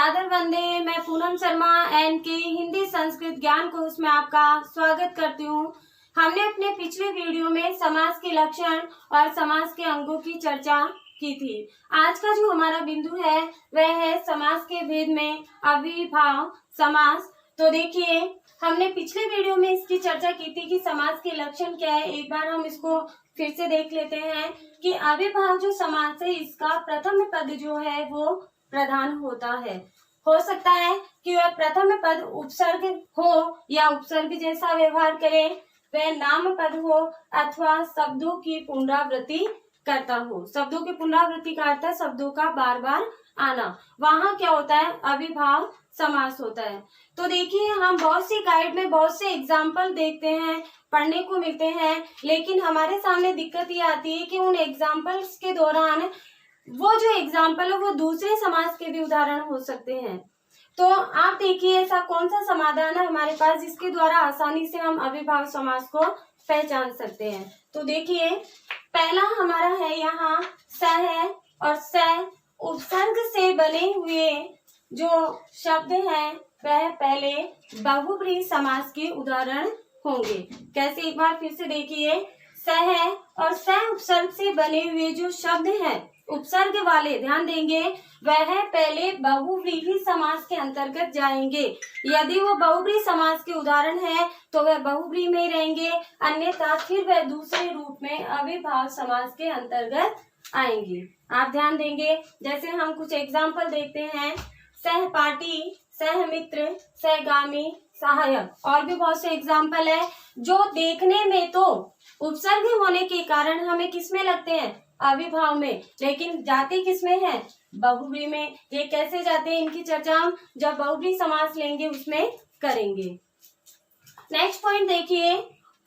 सादर वंदे। मैं पूनम शर्मा एनके हिंदी संस्कृत ज्ञान कोर्स में आपका स्वागत करती हूँ। हमने अपने पिछले वीडियो में समास के लक्षण और समास के अंगों की चर्चा की थी। आज का जो हमारा बिंदु है वह है समास के भेद में अविभाव समास। तो देखिए, हमने पिछले वीडियो में इसकी चर्चा की थी कि समास के लक्षण क्या है। एक बार हम इसको फिर से देख लेते हैं कि अविभाव जो समास है इसका प्रथम पद जो है वो प्रधान होता है। हो सकता है कि वह प्रथम पद उपसर्ग हो या उपसर्ग जैसा व्यवहार करे, वह नाम पद हो अथवा शब्दों की पुनरावृत्ति करता हो। शब्दों की पुनरावृत्ति का अर्थ है शब्दों का बार बार आना। वहां क्या होता है? अविभाव समास होता है। तो देखिए, हम बहुत सी गाइड में बहुत से एग्जाम्पल देखते हैं, पढ़ने को मिलते हैं, लेकिन हमारे सामने दिक्कत ये आती है कि उन एग्जाम्पल्स के दौरान वो जो एग्जाम्पल है वो दूसरे समास के भी उदाहरण हो सकते हैं। तो आप देखिए, ऐसा कौन सा समाधान है हमारे पास जिसके द्वारा आसानी से हम अविभाव समास को पहचान सकते हैं। तो देखिए, पहला हमारा है यहाँ स है, और स उपसर्ग से बने हुए जो शब्द हैं वह पहले बहुब्रीहि समास के उदाहरण होंगे। कैसे? एक बार फिर से देखिए, स है और स उपसर्ग से बने हुए जो शब्द हैं उपसर्ग वाले, ध्यान देंगे, वह पहले बहुव्रीहि समास के अंतर्गत जाएंगे। यदि वो बहुव्रीहि समास के उदाहरण है तो वह बहुव्रीहि में ही रहेंगे, अन्यथा फिर वह दूसरे रूप में अविभाव समास के अंतर्गत आएंगे। आप ध्यान देंगे, जैसे हम कुछ एग्जाम्पल देखते हैं, सहपाठी, सहमित्र, सहगामी, सहायक, और भी बहुत से एग्जाम्पल है जो देखने में तो उपसर्ग होने के कारण हमें किसमें लगते हैं? अविभाव में, लेकिन जाते किसमें है? बहुव्रीहि में। ये कैसे जाते हैं, इनकी चर्चा हम जब बहुव्रीहि समास लेंगे उसमें करेंगे। नेक्स्ट पॉइंट देखिए,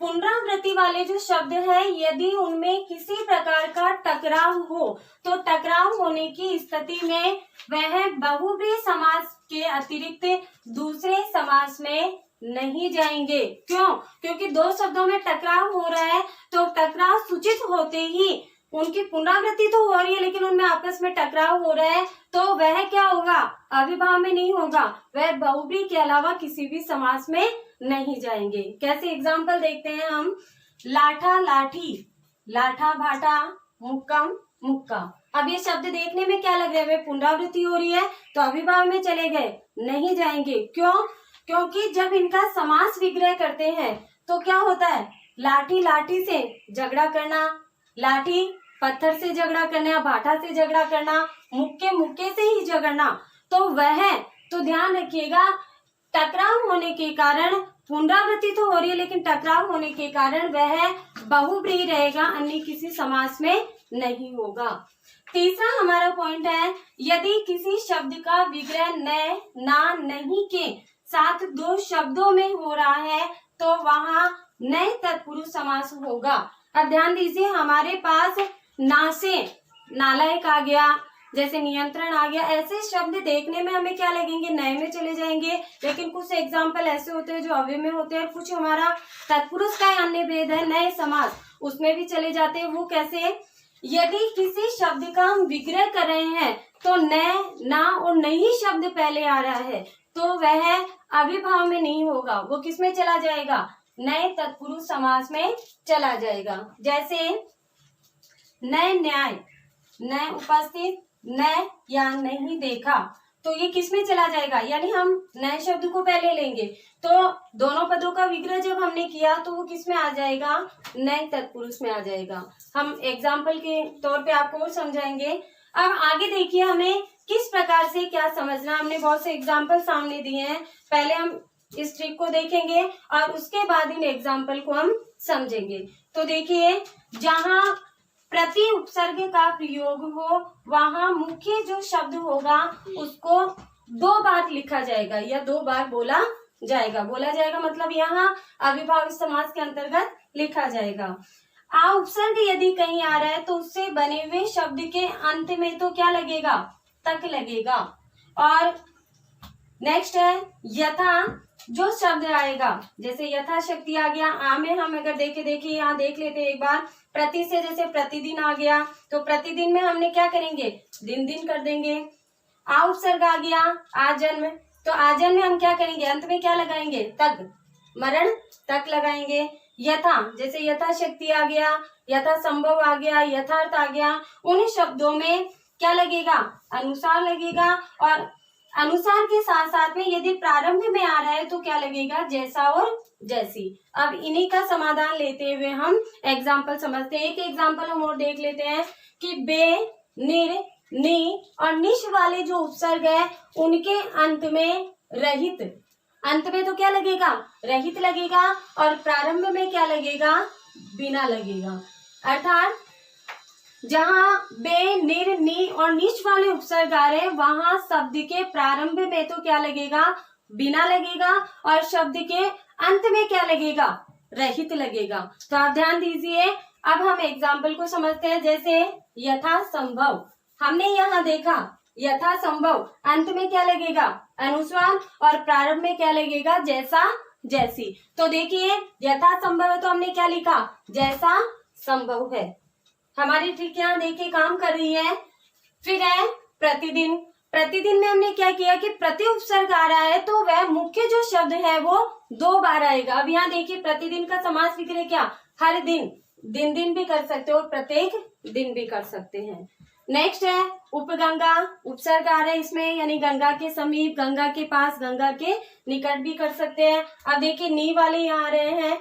पुनरावृत्ति वाले जो शब्द है यदि उनमें किसी प्रकार का टकराव हो तो टकराव होने की स्थिति में वह बहुव्रीहि समास के अतिरिक्त दूसरे समास में नहीं जाएंगे। क्यों? क्योंकि दो शब्दों में टकराव हो रहा है, तो टकराव सूचित होते ही उनकी पुनरावृत्ति तो हो रही है लेकिन उनमें आपस में टकराव हो रहा है, तो वह क्या होगा? अविभाव में नहीं होगा, वह बहुव्रीहि के अलावा किसी भी समास में नहीं जाएंगे। कैसे? एग्जाम्पल देखते हैं हम, लाठा लाठी, लाठा भाटा, मुक्कम मुक्का। अब ये शब्द देखने में क्या लग रहा है? वे पुनरावृत्ति हो रही है, तो अविभाव में चले गए, नहीं जाएंगे। क्यों? क्योंकि जब इनका समास विग्रह करते हैं तो क्या होता है? लाठी लाठी से झगड़ा करना, लाठी पत्थर से झगड़ा करना या भाटा से झगड़ा करना, मुक्के मुक्के से ही झगड़ना, तो वह, तो ध्यान रखिएगा, टकराव होने के कारण पुनरावृत्ति तो हो रही है लेकिन टकराव होने के कारण वह बहुव्रीहि रहेगा, अन्य किसी समास में नहीं होगा। तीसरा हमारा पॉइंट है, यदि किसी शब्द का विग्रह न, ना, नहीं के साथ दो शब्दों में हो रहा है तो वहां नए तत्पुरुष समास होगा। अब ध्यान दीजिए, हमारे पास ना से नालायक आ गया, जैसे नियंत्रण आ गया, ऐसे शब्द देखने में हमें क्या लगेंगे? नए में चले जाएंगे, लेकिन कुछ एग्जाम्पल ऐसे होते हैं जो अव्यय में होते हैं, कुछ हमारा तत्पुरुष का अन्य भेद है नए समास, उसमें भी चले जाते हैं। वो कैसे? यदि किसी शब्द का हम विग्रह कर रहे हैं तो न, ना और नहीं शब्द पहले आ रहा है तो वह अविभाव में नहीं होगा, वो किस में चला जाएगा? नए तत्पुरुष समास में चला जाएगा। जैसे न न्याय, न उपस्थित, न या नहीं देखा, तो ये किस में चला जाएगा? यानी हम नए शब्द को पहले लेंगे तो दोनों पदों का विग्रह जब हमने किया तो वो किस में आ जाएगा? नए तत्पुरुष में आ जाएगा। हम एग्जाम्पल के तौर पे आपको और समझाएंगे। अब आगे देखिए, हमें किस प्रकार से क्या समझना, हमने बहुत से एग्जाम्पल सामने दिए हैं, पहले हम इस ट्रिक को देखेंगे और उसके बाद इन एग्जाम्पल को हम समझेंगे। तो देखिए, जहां प्रति उपसर्ग का प्रयोग हो वहां मुख्य जो शब्द होगा उसको दो बार लिखा जाएगा या दो बार बोला जाएगा। बोला जाएगा मतलब यहाँ अविभाव समास के अंतर्गत लिखा जाएगा। आ उपसर्ग यदि कहीं आ रहा है तो उससे बने हुए शब्द के अंत में तो क्या लगेगा? तक लगेगा। और नेक्स्ट है यथा, जो शब्द आएगा, जैसे यथाशक्ति आ गया, आ में हम अगर देखिए यहाँ देख लेते हैं एक बार, प्रति से जैसे प्रतिदिन आ गया तो प्रतिदिन में हमने क्या करेंगे? दिन दिन कर देंगे। आ उपसर्ग आ गया, आजन्म, तो आजन्म में हम क्या करेंगे, अंत में क्या लगाएंगे, तक, मरण तक लगाएंगे। यथा, जैसे यथाशक्ति आ गया, यथा संभव आ गया, यथार्थ आ गया, उन शब्दों में क्या लगेगा, अनुसार लगेगा। और अनुसार के साथ साथ में यदि प्रारंभ में आ रहा है तो क्या लगेगा, जैसा और जैसी। अब इन्हीं का समाधान लेते हुए हम एग्जाम्पल समझते हैं। एक एग्जाम्पल हम और देख लेते हैं कि बे, निर, नि और निश वाले जो उपसर्ग है उनके अंत में रहित, अंत में तो क्या लगेगा, रहित लगेगा, और प्रारंभ में क्या लगेगा, बिना लगेगा। अर्थात जहां बे, निर, नि और निश वाले उपसर्ग आ रहे हैं वहां शब्द के प्रारंभ में तो क्या लगेगा, बिना लगेगा, और शब्द के अंत में क्या लगेगा, रहित लगेगा। तो आप ध्यान दीजिए। अब हम एग्जाम्पल को समझते हैं। जैसे यथा संभव, हमने यहाँ देखा यथा संभव, अंत में क्या लगेगा, अनुस्वार, और प्रारंभ में क्या लगेगा, जैसा जैसी। तो देखिए यथा संभव है तो हमने क्या लिखा, जैसा संभव है। हमारी ट्रिक यहाँ देखिए काम कर रही है। फिर है प्रतिदिन, प्रतिदिन में हमने क्या किया कि प्रति उपसर्ग आ रहा है तो वह मुख्य जो शब्द है वो 2 बार आएगा। अब यहाँ देखिए प्रतिदिन का समास विग्रह क्या, हर दिन, दिन दिन भी कर सकते हो और प्रत्येक दिन भी कर सकते हैं। नेक्स्ट है उपगंगा, उपसर्ग आ रहा है इसमें, यानी गंगा के समीप, गंगा के पास, गंगा के निकट भी कर सकते हैं। अब देखिए नी वाले यहाँ आ रहे हैं,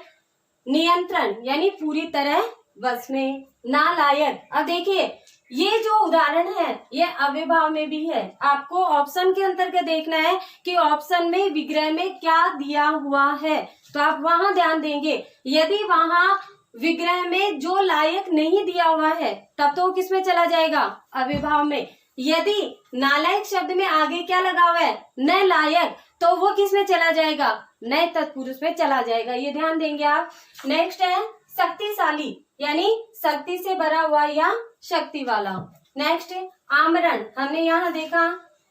नियंत्रण यानी पूरी तरह वश में, नालायक। अब देखिए ये जो उदाहरण है ये अव्ययभाव में भी है। आपको ऑप्शन के अंतर्गत देखना है कि ऑप्शन में विग्रह में क्या दिया हुआ है, तो आप वहां ध्यान देंगे। यदि वहां विग्रह में जो लायक नहीं दिया हुआ है तब तो वो किसमें चला जाएगा, अव्ययभाव में। यदि नालायक शब्द में आगे क्या लगा हुआ है, न लायक, तो वो किसमें चला जाएगा, न तत्पुरुष में चला जाएगा। ये ध्यान देंगे आप। नेक्स्ट है शक्तिशाली, यानी शक्ति से भरा हुआ या शक्ति वाला। नेक्स्ट आमरण, हमने यहाँ देखा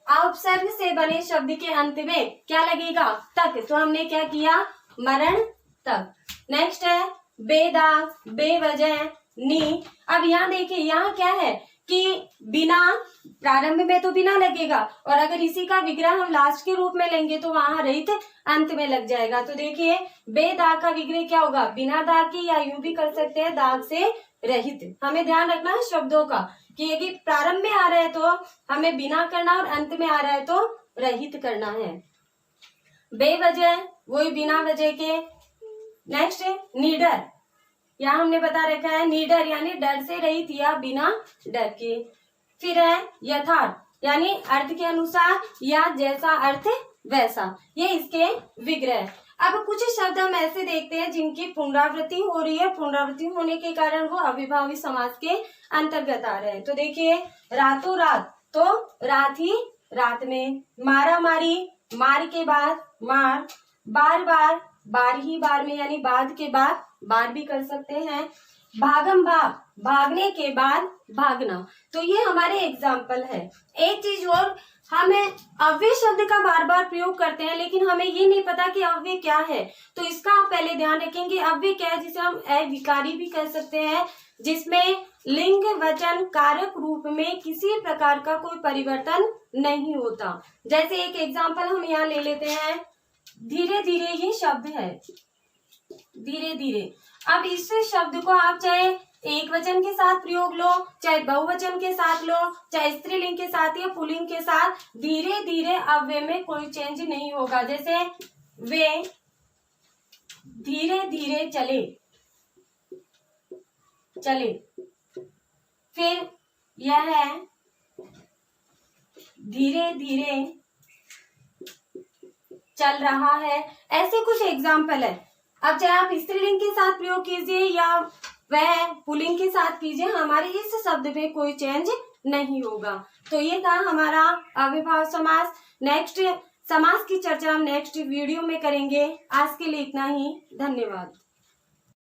उपसर्ग से बने शब्द के अंत में क्या लगेगा, तक, तो हमने क्या किया, मरण तक। नेक्स्ट है बेदाग, बेवजह, नी। अब यहाँ देखिए यहाँ क्या है कि बिना, प्रारंभ में तो बिना लगेगा, और अगर इसी का विग्रह हम लास्ट के रूप में लेंगे तो वहां रहित अंत में लग जाएगा। तो देखिए बेदाग का विग्रह क्या होगा, बिना दाग के, या यूं भी कर सकते हैं दाग से रहित। हमें ध्यान रखना है शब्दों का कि यदि प्रारंभ में आ रहा है तो हमें बिना करना और अंत में आ रहा है तो रहित करना है। बेवजह वही बिना वजह के। नेक्स्ट है निडर, यहाँ हमने बता रखा है निडर यानी डर से रहित या बिना डर के। फिर है यथार्थ, यानी अर्थ के अनुसार या जैसा अर्थ वैसा, ये इसके विग्रह। अब कुछ शब्द हम ऐसे देखते हैं जिनकी पुनरावृत्ति हो रही है, पुनरावृत्ति होने के कारण वो अविभावी समास के अंतर्गत आ रहे हैं। तो देखिए रातों रात, तो रात ही रात में, मारा मारी, मार के बाद मार, बार बार, बार ही बार में, यानी बाद के बाद बार भी कर सकते हैं। भागम भाग, भागने के बाद भागना। तो ये हमारे एग्जाम्पल है। एक चीज और, हमें अव्यय शब्द का बार बार प्रयोग करते हैं लेकिन हमें ये नहीं पता कि अव्यय क्या है, तो इसका आप पहले ध्यान रखेंगे। अव्यय क्या है, जिसे हम अविकारी भी कह सकते हैं, जिसमें लिंग वचन कारक रूप में किसी प्रकार का कोई परिवर्तन नहीं होता। जैसे एक एग्जाम्पल हम यहाँ ले लेते हैं, धीरे धीरे, ये शब्द है धीरे धीरे। अब इस शब्द को आप चाहे एक वचन के साथ प्रयोग लो, चाहे बहुवचन के साथ लो, चाहे स्त्रीलिंग के साथ या पुल्लिंग के साथ, धीरे धीरे अव्यय में कोई चेंज नहीं होगा। जैसे वे धीरे धीरे चले, चले। फिर यह है धीरे धीरे चल रहा है। ऐसे कुछ एग्जाम्पल है। अब चाहे आप स्त्रीलिंग के साथ प्रयोग कीजिए या वह पुल्लिंग के साथ कीजिए, हमारे इस शब्द में कोई चेंज नहीं होगा। तो ये था हमारा अव्ययभाव समास। नेक्स्ट समास की चर्चा हम नेक्स्ट वीडियो में करेंगे। आज के लिए इतना ही, धन्यवाद।